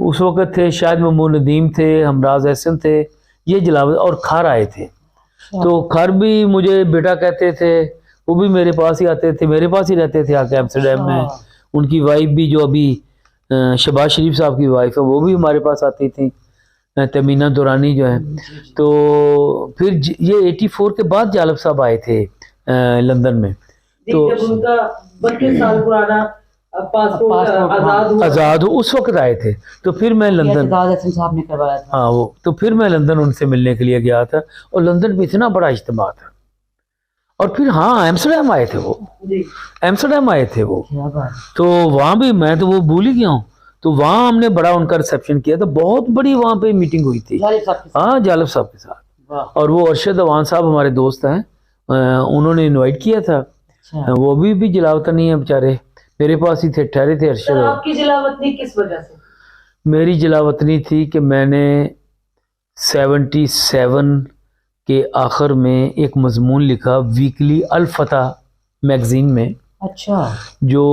उस वक्त थे शायद ममून नदीम थे, हमराज एहसन थे, ये जलावत और खर आए थे। तो खर भी मुझे बेटा कहते थे, वो भी मेरे पास ही आते थे, मेरे पास ही रहते थे आके एम्स्टरडैम में। उनकी वाइफ भी जो अभी शहबाज शरीफ साहब की वाइफ है वो भी हमारे पास आती थी, तमीना दुरानी जो है। तो फिर ये 84 के बाद जालिब साहब आए थे लंदन में। तो जब उनका 32 साल पुराना पासपोर्ट आज़ाद हो उस वक्त आए थे। तो फिर मैं लंदन, साहब ने करवाया था। हाँ वो, तो फिर मैं लंदन उनसे मिलने के लिए गया था और लंदन में इतना बड़ा इज्तिमा था। और फिर हाँ एम्स्टरडैम आए थे वो, एम्स्टरडैम आए थे वो। तो वहाँ भी मैं तो वो भूल ही गया हूँ। तो वहाँ हमने बड़ा उनका रिसेप्शन किया था, बहुत बड़ी वहाँ पे मीटिंग हुई थी, हाँ जालिब साहब के साथ। और वो अरशद अवान साहब हमारे दोस्त हैं, उन्होंने इनवाइट किया था। वो भी जलावतनी है बेचारे, मेरे पास ही थे, ठहरे थे अरशद। आपकी जलावतनी किस वजह से? मेरी जलावतनी थी कि मैंने 77 के आखिर में एक मजमून लिखा वीकली अल-फतह मैगजीन में, अच्छा, जो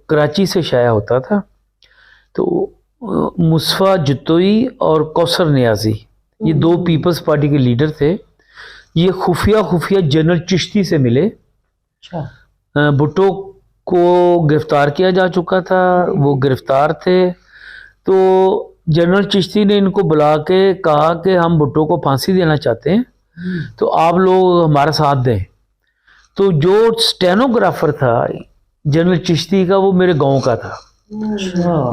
कराची से शाया होता था। तो मुस्तफ़ा जतोई और कौसर नियाजी ये दो पीपल्स पार्टी के लीडर थे। ये खुफिया जनरल चिश्ती से मिले। अच्छा, भुट्टो को गिरफ्तार किया जा चुका था, वो गिरफ्तार थे। तो जनरल चिश्ती ने इनको बुला के कहा कि हम भुट्टो को फांसी देना चाहते हैं, तो आप लोग हमारा साथ दें। तो जो स्टेनोग्राफर था जनरल चिश्ती का, वो मेरे गांव का था।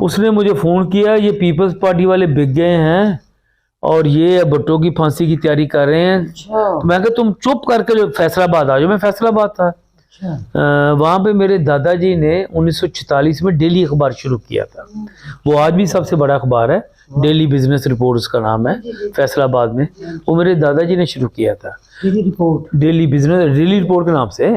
उसने मुझे फ़ोन किया, ये पीपल्स पार्टी वाले बिक गए हैं और ये भुट्टो की फांसी की तैयारी कर रहे हैं। तो मैं कहा तुम चुप करके जो फैसलाबाद आ जाओ। मैं फैसलाबाद था। वहाँ पे मेरे दादाजी ने 1946 में डेली अखबार शुरू किया था। वो आज भी सबसे बड़ा अखबार है, डेली बिजनेस रिपोर्ट उसका नाम है, फैसलाबाद में। वो मेरे दादाजी ने शुरू किया था, डेली बिजनेस, डेली रिपोर्ट के नाम से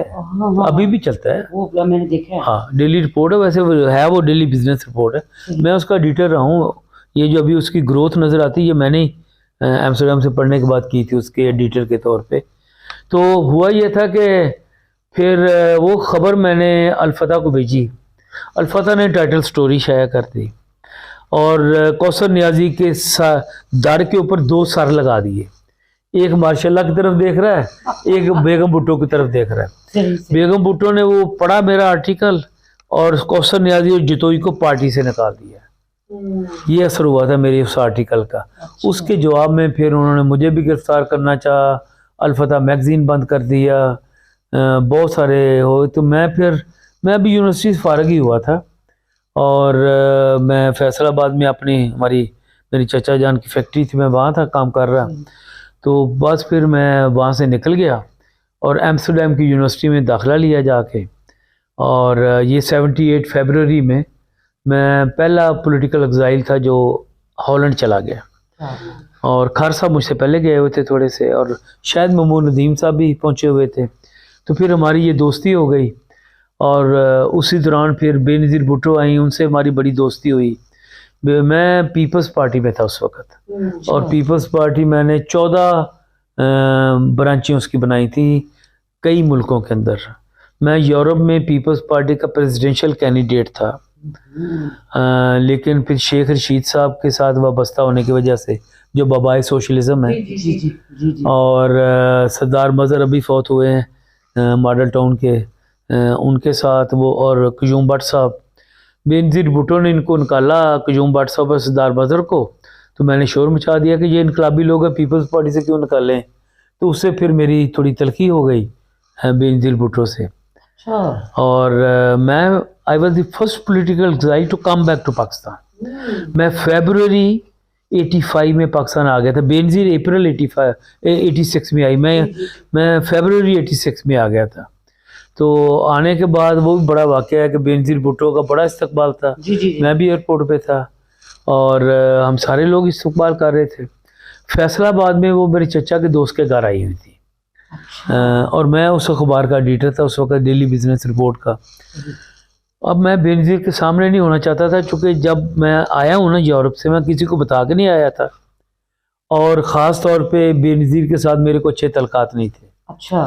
अभी भी चलता है वो, मैंने देखा है। हाँ डेली रिपोर्ट है, वैसे है वो डेली बिजनेस रिपोर्ट है। मैं उसका एडिटर रहा हूँ। ये जो अभी उसकी ग्रोथ नज़र आती है, ये मैंने ही एम्स्टरडैम से पढ़ने के बाद की थी उसके एडिटर के तौर पे। तो हुआ ये था कि फिर वो ख़बर मैंने अल-फतह को भेजी। अल-फतह ने टाइटल स्टोरी शाया कर दी और कौसर नियाजी के दर के ऊपर 2 सर लगा दिए। एक मार्शाल्लाह की तरफ देख रहा है, एक बेगम भुट्टो की तरफ देख रहा है। बेगम भुट्टो ने वो पढ़ा मेरा आर्टिकल और कौसर नियाजी और जतोई को पार्टी से निकाल दिया। ये असर हुआ था मेरे उस आर्टिकल का। उसके जवाब में फिर उन्होंने मुझे भी गिरफ्तार करना चाहा, अल-फतह मैगजीन बंद कर दिया, बहुत सारे हो। तो मैं भी यूनिवर्सिटी से फारग ही हुआ था और मैं फैसलाबाद में मेरी चचा जान की फैक्ट्री थी, मैं वहाँ था काम कर रहा। तो बस फिर मैं वहाँ से निकल गया और एम्स्टरडैम की यूनिवर्सिटी में दाखिला लिया जाके। और ये 78 फरवरी में मैं पहला पॉलिटिकल एग्जाइल था जो हॉलैंड चला गया। और खार साहब मुझसे पहले गए हुए थे थोड़े से, और शायद ममून नदीम साहब भी पहुँचे हुए थे। तो फिर हमारी ये दोस्ती हो गई और उसी दौरान फिर बेनज़ीर भुट्टो आई, उनसे हमारी बड़ी दोस्ती हुई। मैं पीपल्स पार्टी में था उस वक्त और पीपल्स पार्टी मैंने 14 ब्रांचें उसकी बनाई थी कई मुल्कों के अंदर। मैं यूरोप में पीपल्स पार्टी का प्रेसिडेंशियल कैंडिडेट था, लेकिन फिर शेख रशीद साहब के साथ वाबस्ता होने की वजह से, जो बाबाए सोशलिज्म है, और सरदार मज़हर अभी फौत हुए हैं मॉडल टाउन के, उनके साथ वो, और क्यूम भट्ट साहब, बेनज़ीर भुट्टो ने इनको निकाला, क्यूम भट्ट साहब और सरदार मज़हर को। तो मैंने शोर मचा दिया कि ये इनकलाबी लोग हैं, पीपल्स पार्टी से क्यों निकालें। तो उससे फिर मेरी थोड़ी तलखी हो गई बेनज़ीर भुट्टो से। और मैं I was the first political exile to come back to Pakistan. मैं फरवरी 85 में पाकिस्तान आ गया था। बेनज़ीर अप्रैल 86 में आई, मैं फरवरी 86 में आ गया था। तो आने के बाद वो भी बड़ा वाक़या है कि बेनज़ीर भुट्टो का बड़ा इस्तकबाल था। मैं भी एयरपोर्ट पे था और हम सारे लोग इस्तकबाल कर रहे थे। फैसलाबाद में वो मेरे चचा के दोस्त के घर आई हुई थी। और मैं उस अखबार का एडिटर था उस वक्त, डेली बिजनेस रिपोर्ट का। अब मैं बेनज़ीर के सामने नहीं होना चाहता था, चूँकि जब मैं आया हूँ ना यूरोप से, मैं किसी को बता के नहीं आया था, और ख़ास तौर पे बेनज़ीर के साथ मेरे को अच्छे तलकात नहीं थे। अच्छा।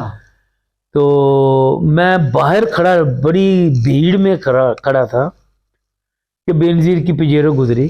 तो मैं बाहर खड़ा, बड़ी भीड़ में खड़ा था कि बेनज़ीर की पिजेरो गुजरी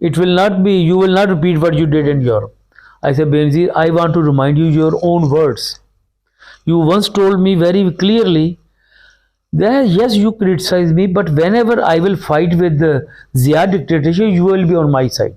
it will not be, you will not repeat what you did in Europe. I said, Benazir, I want to remind you your own words. You once told me very clearly that yes, you criticize me, but whenever I will fight with the Zia dictatorship, you will be on my side.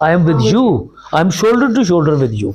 I am with you. I am shoulder to shoulder with you.